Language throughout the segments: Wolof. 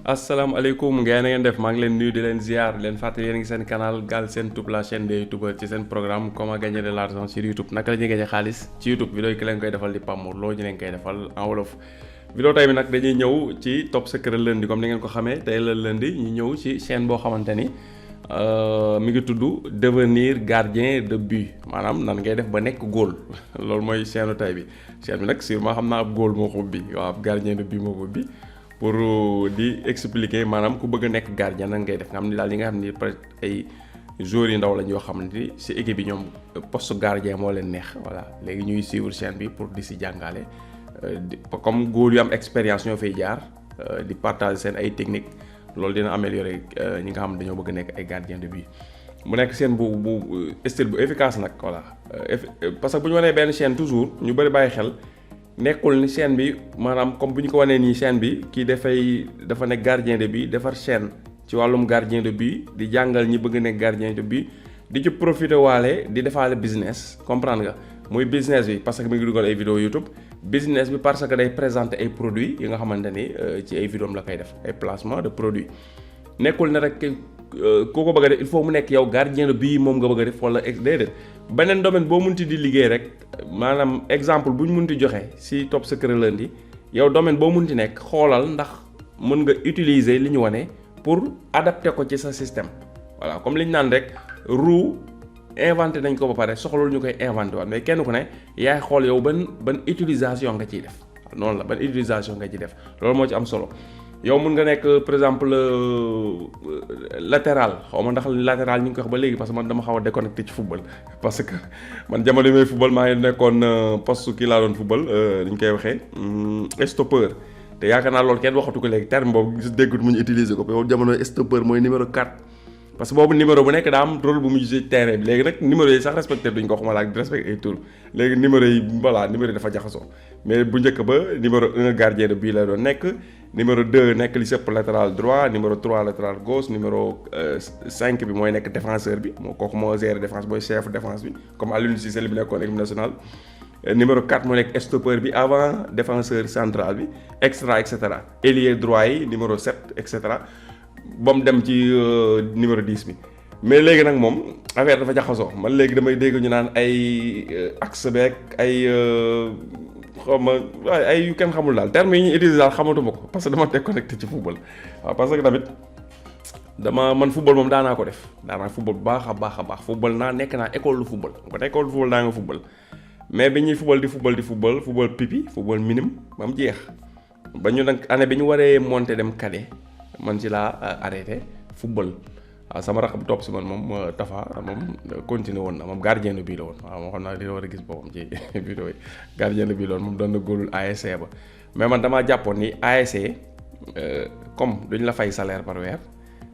asalaamaaleykum ngeen ngeen def maa ngi leen nuyu di leen ziar leen fàttali yéen ngi seen canal Galsen Tube la chaîne des youtubeurs ci seen programme comment gagner de l'argent sur YouTube naka la ñuy gagner xaalis ci YouTube vidéo yi ki leen koy defal di Pamour loo ñu leen koy defal en wolof. vidéo tey bi nag dañuy ñëw ci top secret lundi comme ni ngeen ko xamee tey la lundi ñu ñëw ci chaîne boo xamante ni mi ngi tudd devenir gardien de but maanaam nan ngay def ba nekk góol loolu mooy chaîne tey bi chaîne bi nag sûrement xam naa ab góol moo ko ubbi waaw ab gardien de but moo ko ubbi pour di expliquer maanaam ku bëgg a nekk gardien nan ngay def nga xam ni daal yi nga xam ni peut être ay joueurs yu ndaw lañ yoo xam ni si équipe bi ñoom poste gardien moo leen neex voilà léegi ñuy suivre chaîne bi pour di si jàngale comme góor yu am expérience ñoo fay jaar di partager seen ay techniques loolu dina améliorer ñi nga xam dañoo bëgg a nekk ay gardien de but mu nekk chaîne bu style bu efficace nag voilà parce que bu ñu wanee benn chaîne toujours ñu bëri bàyyi xel. nekkul ni chaîne bi maanaam comme bu ñu ko wanee nii chaîne bi kii dafa nekk gardien de but defar chaîne ci wàllum gardien de but di jàngal ñi bëgg nekk gardien de but di ci profiter waale di defaale business comprendre nga muy business bi parce que mi ngi dugal ay vidéo YouTube business bi parce que day présenter ay produits yi nga xamante ni ci ay vidéo la koy def ay placement de produits nekkul ne rek koo ko bëgg a def il faut mu nekk yow gardien de but moom nga bëgg a def wala déedéet beneen domaine boo munti di liggéey rek maanaam exemple bu ñu munti joxe ci top secret lundi yow domaine boo munti nekk xoolal ndax mën nga utiliser li ñu wane pour adapter ko ci sa système voilà comme li ñu naan rek roue inventé nañ ko ba pare soxlul ñu koy inventé waat mais kenn ku ne yaay xool yow ban utilisation nga ciy def noonu la ban utilisation nga ciy def loolu moo ci am solo. yow mun nga nekk par exemple latéral xaw ma ndax latéral ñu ngi ko wax ba léegi parce que man dama xaw a déconnecté ci football parce que man jamono yi may football maa ngi nekkoon poste kii laa doon football ni ñu koy waxee stoppeur te yaakaar naa loolu kenn waxatu ko léegi terme boobu gis déggut mu ñu utiliser ko boobu jamono stoppeur mooy numéro 4 parce que boobu numéro bu nekk daa am rôle bu mu joué terrain bi léegi nag numéro yi sax respecté duñ ko xamal ak di respecté ay tour léegi numéro yi voilà numéro yi dafa jaxasoo mais bu njëkk ba numéro 1 gardien de but la doon nekk numéro 2 nekk li sëpp latéral droit numéro 3 latéral gauche numéro 5 bi mooy nekk défenseur bi moo kooku moo gérer défense mooy chef défense bi comme Aliou Cissé bi nekkoon équipe nationale numéro 4 moo nekk stoppeur bi avant défenseur central bi et cetera ailier droit yi numéro 7 et cetera ba mu dem ci numéro 10 bi mais léegi nag moom affaire dafa jaxasoo man léegi damay dégg ñu naan ay axe beeg ay xaw ma ay yu kenn xamul daal terme yi ñuy utiliser daal xamatuma ko parce que dama déconnecté ci football waaw parce que tamit man football moom daanaa ko def daanaa football bu baax a baax football naa nekk naa école de football ba tey école de football daa nga football mais bi ñuy football pipi football minime ba mu jeex ba ñu nag année bi ñu waree monter dem cadet man ci laa arrêté football waaw sama rakk bu topp si man moom Tafa moom continué woon na moom gardien de but la woon waaw moo xam naa dina war a gis boppam ci vidéo yi gardien de but la woon moom doon na góolul ASC ba mais man damaa jàppoon ni ASC comme duñ la fay salaire par weer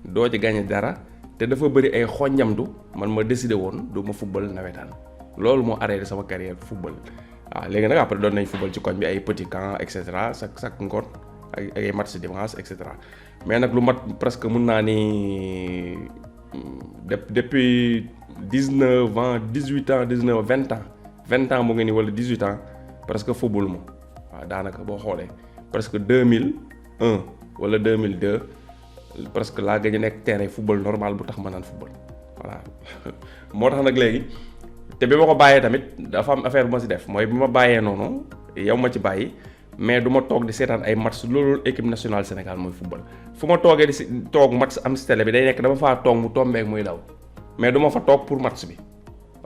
doo ci gagné dara te dafa bëri ay xoññamdu man ma décidé woon du ma football nawetaan loolu moo arrêté sama carrière football waaw léegi nag après doon nañ football ci koñ bi ay petit camp et cetera chaque ngoon ak ay match dimanche et cetera mais nag lu mat presque mun naa ni depuis 19 ans 18 ans 19 20 ans mu ngi nii wala 18 ans presque football ma waaw daanaka boo xoolee presque 2001 wala 2002 presque laa gëj a nekk terrain football normal bu tax ma naan football voilà moo tax nag léegi te bi ma ko bàyyee tamit dafa am affaire bu ma si def mooy bi ma bàyyee noonu yow ma ci bàyyi. mais du ma toog di seetaan ay match loolu équipe nationale Sénégal mooy football fu ma toogee di toog match am si télé bi day nekk dama faa toog mu tombeek muy daw mais du ma fa toog pour match bi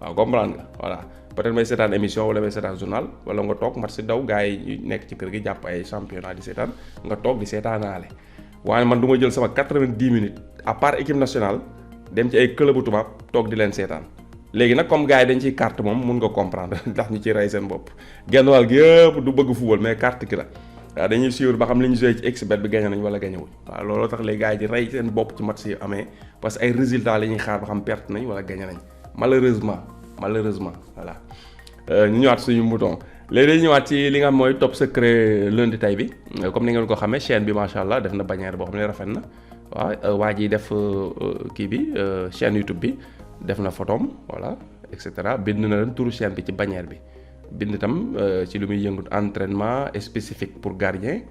waaw comprendre nga voilà peut-être may seetaan émission wala may seetaan journal wala nga toog match si daw gars yi nekk ci kër gi jàpp ay championnat di seetaan nga toog di seetaanaale waaye man du ma jël sama 90 minutes à part équipe nationale dem ci ay club tubaab toog di leen seetaan. léegi nag comme gars yi dañ ciy carte moom mun nga comprendre ndax ñu ci rey seen bopp genn wàll gi yëpp du bëgg football mais carte ki la waaw dañuy suivre ba xam li ñu joué ci xbet bi gagné nañ wala gagné wuñ waaw looloo tax les gars yi di rey seen bopp ci match yi amee parce que ay résultats la ñuy xaar ba xam perte nañ wala gagné nañ malheureusement voilà ñu ñëwaat suñu mouton léegi dañu ñëwaat ci li nga xam mooy top secret lundi tay bi comme ni ngeen ko xamee chaîne bi macha allah def na bannière boo xam ne rafet na waaw waa ji def kii bi chaîne YouTube bi def na photom voilà et cetera bind na leen turu chaîne bi ci bannière bi bind itam ci lu muy yëngut entraînement spécifique pour gardien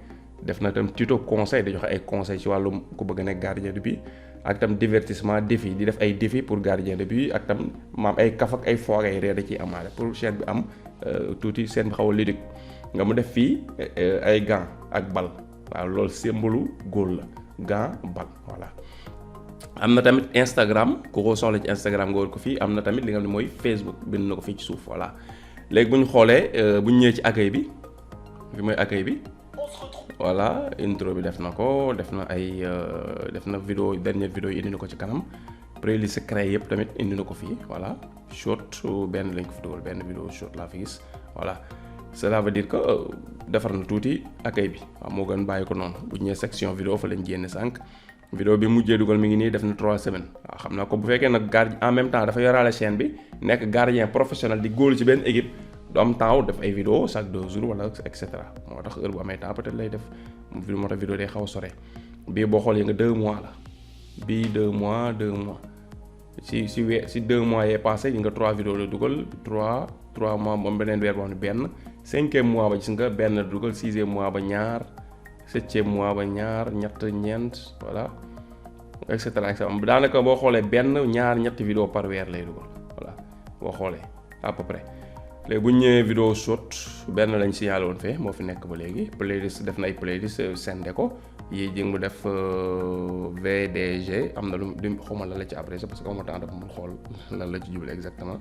def na tam tuto conseil di joxe ay conseil ci wàllum ku bëgg a nekk gardien de but ak tam divertissement défi di def ay défi pour gardien de but ak tam maam ay kaf ak ay foog ay ree da ciy amaale pour chaîne bi am tuuti scène bi xaw a ludique nga mu def fii ay gants ak bal waaw loolu symbole góol la gants bal voilà. am na tamit Instagram ku ko soxla ci Instagram nga war ko fii am na tamit li nga xam ne mooy Facebook bind na ko fii ci suuf voilà léegi bu ñu xoolee bu ñu ñëwee ci accueil bi fi mooy accueil bi voilà intro bi def na ko def na ay def na vidéo dernière vidéo yi indi na ko ci kanam playlist créé yëpp tamit indi na ko fii voilà short benn lañ ko fi dugal benn vidéo short laa fi gis voilà cela veut dire que defar na tuuti accueil bi waaw moo gën bàyyi ko noonu bu ñu ñëwee section vidéo fa lañ génne sànq vidéo bi mujjee dugal mi ngi nii def na 3 semaines waaw xam naa ko bu fekkee nag gardien en même temps dafa yoraale chaîne bi nekk gardien professionnel di góolu ci benn équipe du am temps def ay vidéo chaque 2 jours wala et cetera moo tax heure bu amee temps peut-être lay def moo tax vidéo day xaw a sore bii boo xoolee nga 2 mois la bii 2 mois si 2 mois yee passé yi nga 3 vidéo la dugal 3 mois moom beneen weer boo xam ne benn 5e mois ba gis nga benn la dugal 6e mois ba ñaar 7e mois ba ñaar ñett ñeent voilà et cetera daanaka boo xoolee benn ñaar ñetti vidéo par weer lay dugal voilà boo xoolee à peu près léegi bu ñu ñëwee vidéo short benn lañ signalé woon fee moo fi nekk ba léegi playlist def na ay playlist sende ko yi jëng mu def VDG am na lu xawma lan la ci apprécié parce que amoo temps dafa mun xool lan la ci jublu exactement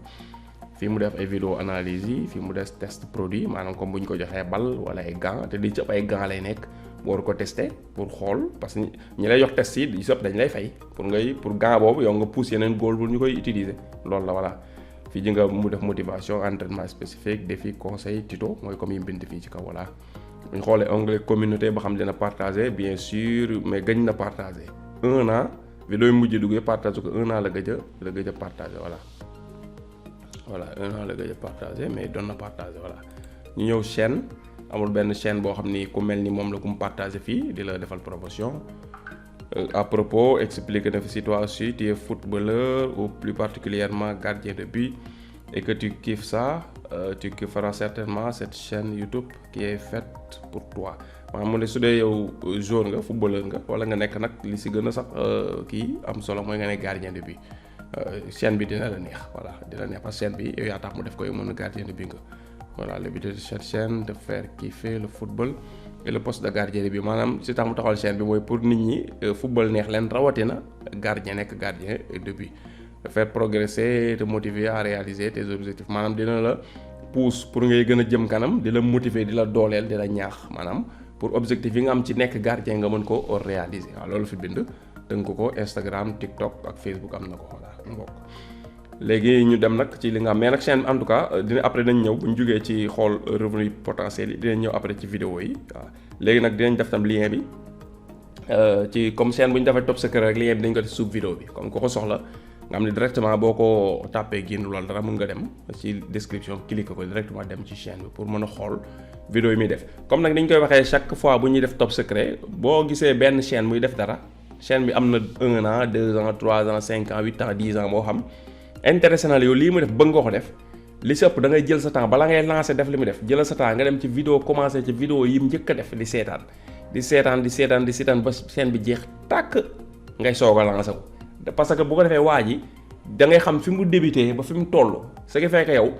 fii mu def ay vidéo analyse yi fii mu def test produit maanaam comme bu ñu ko joxee bal wala ay gants te di ci ëpp ay gants lay nekk war ko tester pour xool parce que ñi lay jox test yi di ci ëpp dañ lay fay pour gant boobu yow nga pousse yeneen góol bu ñu koy utiliser loolu la voilà fii ji nga mu def motivation entraînement spécifique défi conseil tuto mooy comme yi mbind fii ci kaw voilà bu ñu xoolee onglet communauté ba xam dina partager bien sûr mais gëj na partager 1 an vidéo yi mujj duggee partager ko 1 an la gëj a partager voilà 1 an la gëj a partager mais doon na partager voilà ñu ñëw chaîne amul benn chaîne boo xam ni ku mel ni moom la ku mu partager fii di la defal promotion à propos explique na fi si toi aussi tu es footballeur ou plus particulièrement gardien de but et que tu kiffes ça tu kifferas certainement cette chaîne YouTube qui est faite pour toi maanaam mu ne su dee yow joueur nga footballeur nga wala nga nekk nag li si gën a sax kii am solo mooy nga ne gardien de but chaîne bi dina la neex voilà dina neex parce que chaîne bi yow yaa tax mu def ko yow mën na gardien de but nga voilà le but de cette chaîne de faire kiffer le football et le poste de gardien de but maanaam si tax mu taxawal chaîne bi mooy pour nit ñi football neex leen rawatina gardien nekk gardien de but de faire progresser te motiver à réaliser tes objectifs maanaam dina la pousse pour ngay gën a jëm kanam di la motiver di la dooleel di la ñaax maanaam pour objectif yi nga am ci nekk gardien nga mën ko réaliser waaw loolu fi bind tënk ko Instagram TikTok ak Facebook am na ko voilà mbokk léegi ñu dem nag ci li nga am mais nag chaîne en tout cas dina après nañ ñëw bu ñu jógee ci xool revenu potentiel yi dinañ ñëw après ci vidéo yi waaw léegi nag dinañ def tam lien bi ci comme chaîne bu ñu defee top secret rek lien bi dañ ko def sous vidéo bi comme ko soxla nga xam ne directement boo ko tàppee génn loolu dara mën nga dem ci description cliquer ko directement dem ci chaîne bi pour mën a xool vidéo yi muy def comme nag dañ koy waxee chaque fois bu ñuy def top secret boo gisee benn chaîne muy def dara chaîne bi am na 1 an 2 ans 3 ans 5 ans 8 ans 10 ans moo xam intéressé na la yow lii mu def bëgg nga ko def li si ëpp da ngay jël sa temps bala ngay lancer def li mu def jëlal sa temps nga dem ci vidéo commencé ci vidéo yi mu njëkk a def di seetaan ba chaîne bi jeex tàkk ngay soog a lancer ko parce que bu ko defee waa ji da ngay xam fi mu débuté ba fi mu toll ce qui fait que yow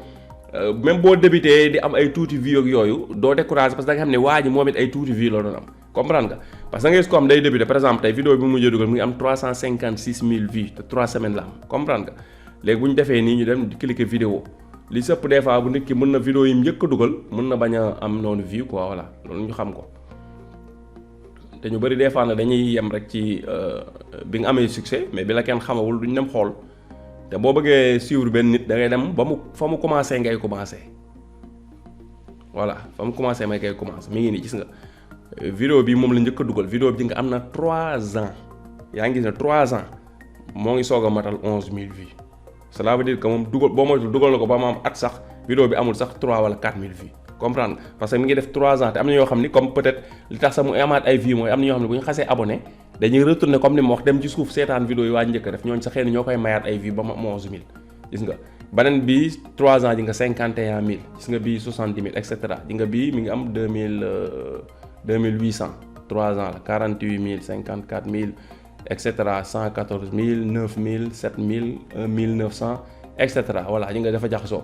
même boo débuté di am ay tuuti vues ak yooyu doo découragé parce que da nga xam ne waa ji moom it ay tuuti vues la doon am comprendre nga parce que da ngay gis ko am day débuté par exemple tey vidéo bi mu mujjee dugal mu ngi am 356 000 vues te 3 semaines la am comprendre nga léegi bu ñu defee nii ñu dem di cliquer vidéo li sëpp des fois bu nit ki mën na vidéo yi mu njëkk a dugal mën na bañ a am noonu vue quoi voilà loolu ñu xam ko te ñu bëri des fois nag dañuy yem rek ci bi nga amee succès mais bi la kenn xamawul duñ dem xool te boo bëggee suivre benn nit da ngay dem ba mu fa mu commencé ngay commencé voilà fa mu commencé may ngay commencé mi ngi nii gis nga vidéo bi moom la njëkk a dugal vidéo bi nga am na 3 ans yaa ngi gis ne 3 ans moo ngi soog a matal 11 000 vues cela veut dire que moom boo moytul dugal na ko ba mu am at sax vidéo bi amul sax 3 wala 4 000 vues comprendre parce que mi ngi def 3 ans te am na ñoo xam ni comme peut-être li tax sax mu amaat ay vues mooy am na ñoo xam ne bu ñu xasee abonné dañuy retourner comme ni ma wax dem ci suuf seetaan vidéo yi waa njëkk a def ñooñu sax xëy na ñoo koy mayaat ay vues ba mu am 11 000 gis nga beneen bii 3 ans ji nga 51 000 gis nga bii 70 000 et cetera ji nga bii mi ngi am 2800 3 ans la 48 000 54 000 et cetera 114 000 9 000 7 000 1 900 et cetera voilà ñu nga dafa jaxasoo.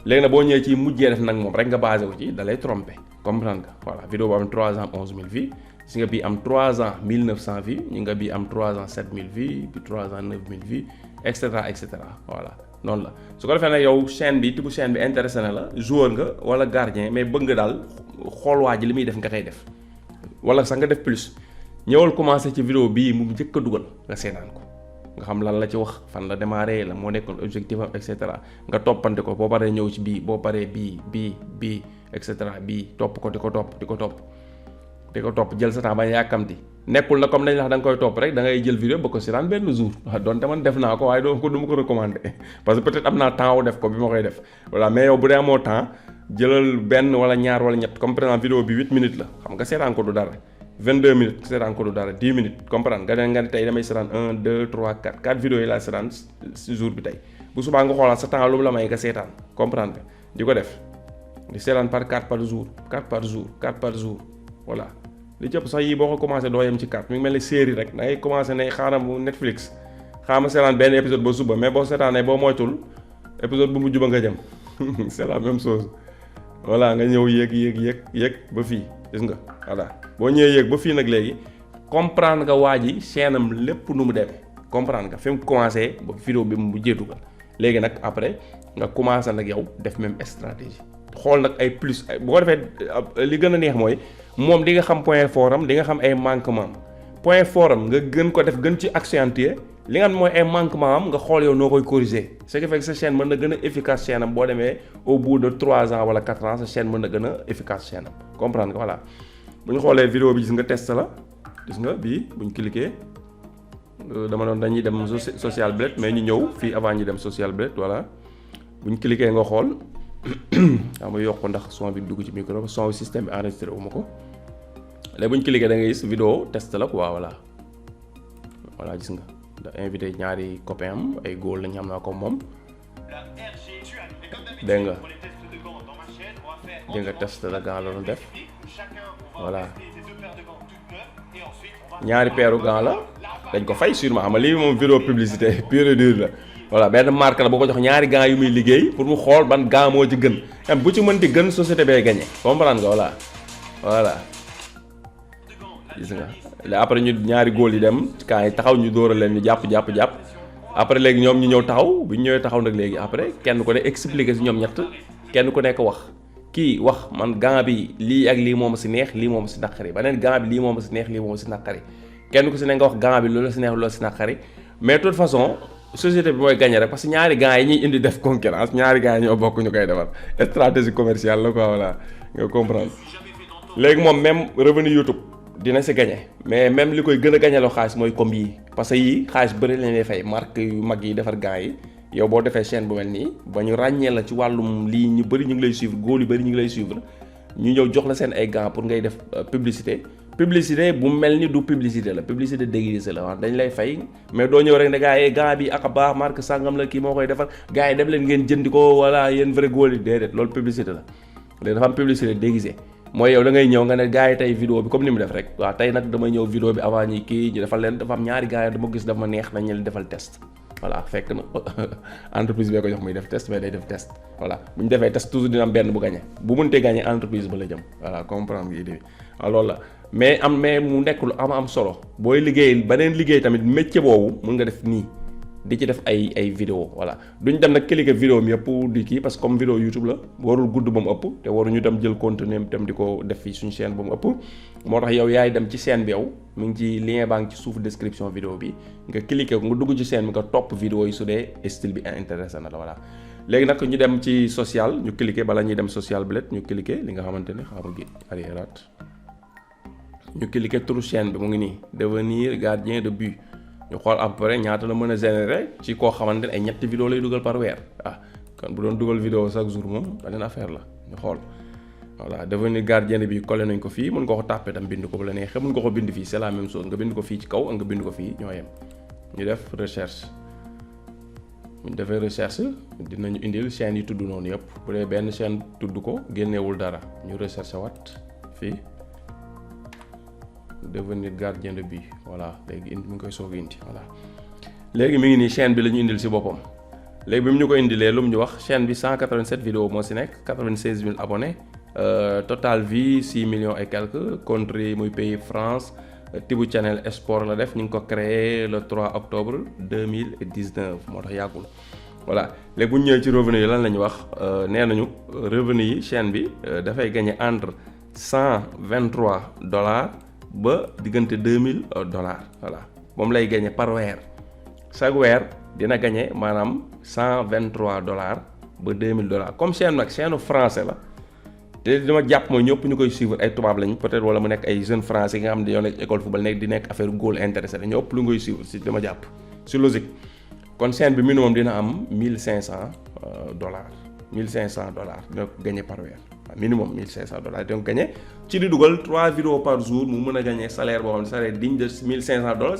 léegi nag boo ñëwee ci mujjee def nag moom rek nga basé wu ci da lay trompé comprendre nga voilà vidéo bu am 3 ans 11 000 vues si nga bii am 3 ans 1900 vues ñu nga bii am 3 ans 7000 vues bi 3 ans 9000 vues et cetera voilà noonu la su ko defee nag yow chaîne bi tibu chaîne bi intéressé na la joueur nga wala gardien mais bëgg nga daal xool waa ji li muy def nga koy def wala sax nga def plus ñëwal commencé ci vidéo bii mu njëkk a dugal nga seetaan ko nga xam lan la ci wax fan la démarré la moo nekkoon objectif am et cetera nga toppante ko boo paree ñëw ci bii boo paree bii et cetera bii topp ko di ko topp jël sa temps ba yàkkamti nekkul na comme dañ la wax da nga koy topp rek da ngay jël vidéo ba ko seetaan benn jour waaw donte man def naa ko waaye du ma ko recommander parce que peut-être am naa temps wu def ko bi ma koy def voilà mais yow bu dee amoo temps jëlal benn wala ñaar wala ñett comme par exemple vidéo bi 8 minutes la xam nga seetaan ko du dara 22 minutes seetaan ko du dara 10 minutes comprendre nga ne tey damay seetaan 1 2 3 4 vidéos yi laa seetaan si jour bi tey bu subaa nga xoolaat sa temps lu mu la may nga seetaan comprendre di ko def di seetaan par 4 par jour voilà li jëpp sax yii boo ko commencé doo yem ci 4 mi ngi mel ni série rek da ngay commencé ne xaaral mu Netflix xaaral ma seetaan benn épisode ba suba mais boo seetaanee boo moytul épisode bu mujj ba nga jëm c'est la même chose voilà nga ñëw yéeg ba fii gis nga voilà boo ñëwee yéeg ba fii nag léegi comprendre nga waa ji chaîne am lépp nu mu demee comprendre nga fi mu commencé ba vidéo bi mu jéetu ko léegi nag après nga commencé nag yow def même stratégie xool nag ay plus bu ko defee li gën a neex mooy moom di nga xam point fort am di nga xam ay manquement am point fort am nga gën ko def gën ci accentuer li nga xam mooy ay manquement am nga xool yow noo koy corriger ce qui fait que sa chaîne mën na gën a efficace chaîne am boo demee au bout de 3 ans wala 4 ans sa chaîne mën na gën a efficace chaîne am comprendre nga voilà bu ñu xoolee vidéo bi gis nga test la gis nga bii bu ñu cliquer dama doon dañuy dem social blade mais ñu ñëw fii avant ñu dem social blade voilà bu ñu cliquer nga xool xam nga yokk ndax son bi dugg ci micro son système bi enregistré wu ma ko léegi bu ñu cliquer da ngay gis vidéo test la quoi voilà gis nga da invité ñaari copain am ay góor lañ xam naa ko moom dégg nga test la gant la doon def voilà ñaari peeru gant la dañ ko fay sûrement xam nga lii moom vidéo publicité pure et dure la voilà benn marque la boo ko jox ñaari gants yu muy liggéey pour mu xool ban gant moo ci gën bu ci mënti gën société bee gagné comprendre nga voilà gis nga après ñu ñaari góol yi dem kaa yi taxaw ñu dóoral leen ñu jàpp après léegi ñoom ñu ñëw taxaw bu ñu ñëwee taxaw nag léegi après kenn ku ne expliquer si ñoom ñett kenn ku nekk wax kii wax man gant bi lii ak lii moom si neex lii moom si naqari beneen gant bi lii moom si neex lii moom si naqari kenn ku si ne nga wax gant bi loolu si neex loolu si naqari mais de toute façon société bi mooy gagné rek parce que ñaari gants yi ñuy indi def concurrence ñaari gants yi ñoo bokk ñu koy defar stratégie commerciale la quoi voilà nga comprendre léegi moom même revenu YouTube dina si gagné mais même li koy gën a gagné loo xaalis mooy comme yii parce que yii xaalis bëri lañ lay fay marque yu mag yi defar gants yi yow boo defee chaîne bu mel nii ba ñu ràññee la ci wàllum lii ñu bëri ñu ngi lay suivre góor yu bëri ñu ngi lay suivre ñu ñëw jox la seen ay gants pour ngay def publicité bu mel ni du publicité la publicité déguisée la wax dañ lay fay mais doo ñëw rek ne gars yi gant bi ak a baax marque sàngam la kii moo koy defar gars yi dem leen ngeen jëndi ko wala yéen vrai góor yi déedéet loolu publicité la léegi dafa am publicité déguisée mooy yow da ngay ñëw nga ne gars yi tey vidéo bi comme ni mu def rek waaw tey nag damay ñëw vidéo bi avant ñi kii ñu defal leen dafa am ñaari gars yi dama gis dafa neex nañ leen defal test voilà fekk na entreprise bee ko jox muy def test mais day def test voilà bu ñu defee test toujours dina am benn bu gagné bu mëntee gagné entreprise ba la jëm voilà comprendre idée bi waaw loolu la mais mu nekk lu am solo booy liggéey beneen liggéey tamit métier boobu mun nga def nii di ci def ay vidéo voilà duñ dem nag cliquer vidéo mi yëpp di kii parce que comme vidéo YouTube la warul gudd ba mu ëpp te waruñu dem jël contenu tam di ko def fii suñu chaîne ba mu ëpp moo tax yow yaay dem ci chaîne bi yow mu ngi ci lien baa ngi ci suuf description vidéo bi nga cliquer ko nga dugg ci chaîne bi nga topp vidéo yi su dee style bi intéressé na la voilà léegi nag ñu dem ci social ñu cliquer bala ñuy dem social blade ñu cliquer li nga xamante ne xaaral gi arriéraat ñu cliquer turu chaîne bi mu ngi nii devenir gardien de but ñu xool à peu près ñaata la mën a générer ci koo xamante ne ay ñetti vidéo lay dugal par weer kon bu doon dugal vidéo chaque jour moom beneen affaire la ñu xool voilà devenir gardien de but collé nañ ko fii mën nga ko tàppee tam bind ko bu la neexee mën nga ko bind fii c'est la même chose nga bind ko fii ci kaw ak nga bind ko fii ñoo yem ñu def recherche bu ñu defee recherche dinañu indil chaîne yi tudd noonu yëpp bu dee benn chaîne tudd ko génneewul dara ñu recherche wat fii devenir gardien de but voilà léegi mi ngi koy soog indi voilà. léegi mi ngi nii chaîne bi la ñu indil si boppam léegi bi mu ñu ko indilee lu mu ñu wax chaîne bi 187 vidéos moo si nekk 96 000 abonnés total vie 6 millions et quelques country muy pays France. Tibu Channel Sport la def ñu ngi ko créé le 3 octobre 2019 moo tax yàggul voilà léegi bu ñu ñëwee ci revenu yi lan la ñu wax nee nañu revenu yi chaîne bi dafay gagné entre $123 ba diggante $2000 voilà moom lay gagné par weer chaque weer dina gagné maanaam $123 ba $2000 comme chaîne nag chaîne français la. te dama jàpp mooy ñëpp ñu koy suivre ay tubaab lañ peut-être wala mu nekk ay jeunes français yi nga xam ne dañoo nekk école football nekk di nekk affaire góol intéressé la ñëpp lu ngay suivre si dama jàpp c'est logique kon chaîne bi minimum dina am $1500 $1500 dina ko gagné par weer minimum $1500 dina ko gagné ci di dugal 3 vidéos par jour mu mën a gagné salaire boo xam ne salaire digne de $1500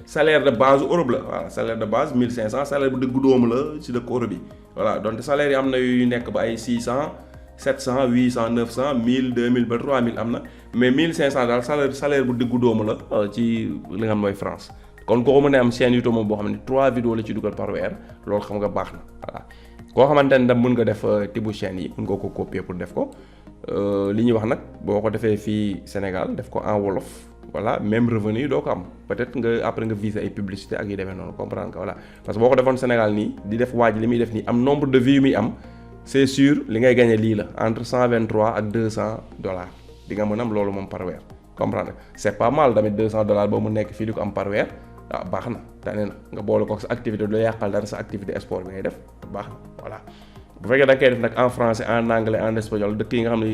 salaire de base Europe la voilà salaire de base 1500 salaire bu dëggu dóomu la ci dëkk Europe bi voilà donc salaire yi am na yu nekk ba ay 600 700 800 900 1000 2000 ba 3000 am na mais 1500 daal salaire bu diggu doomu la ci li nga xam mooy France kon koo mën a am chaîne YouTube moom boo xam ne 3 vidéos la ci dugal par weer loolu xam nga baax na voilà koo xamante ne mën nga def tibu chaîne yi mën nga ko copier pour def ko li ñuy wax nag boo ko defee fii Sénégal def ko en wolof voilà même revenu yi doo ko am peut-être nga après nga viser ay publicité ak yu demee noonu comprendre nga voilà parce que boo ko defoon Sénégal nii di def waaj li muy def nii am nombre de vues yu muy am c'est sûr li ngay gagné lii la entre 123 ak $200 di nga mën am loolu moom par weer comprendre c'est pas mal tamit $200 ba mu nekk fii di ko am par weer baax na tane na nga boole ko sa activité du la yàqal dara sa activité sport bi ngay def baax na voilà. bu fekkee da nga koy def nag en français en anglais en espagnol dëkk yi nga xam ne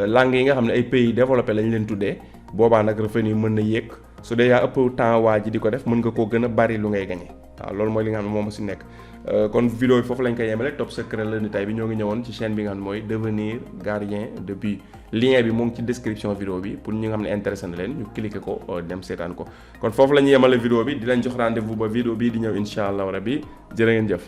langues yi nga xam ne ay pays développés lañ leen tuddee boobaa nag revenu mën na yéeg su dee yaa ëpp temps waa ji di ko def mën nga koo gën a bari lu ngay gagné waaw loolu mooy li nga xam ne moom si nekk. kon vidéo bi foofu lañ koy yemale top secret la ni tay bi ñoo ngi ñëwoon ci chaîne bi nga xam ne mooy devenir gardien de but lien bi mu ngi ci description vidéo bi pour ñi nga xam ne intéressé na leen ñu cliquer ko dem seetaan ko kon foofu la ñuy yemale vidéo bi di leen jox rendez-vous ba vidéo bii di ñëw incha allah rabbi jërë ngeen jëf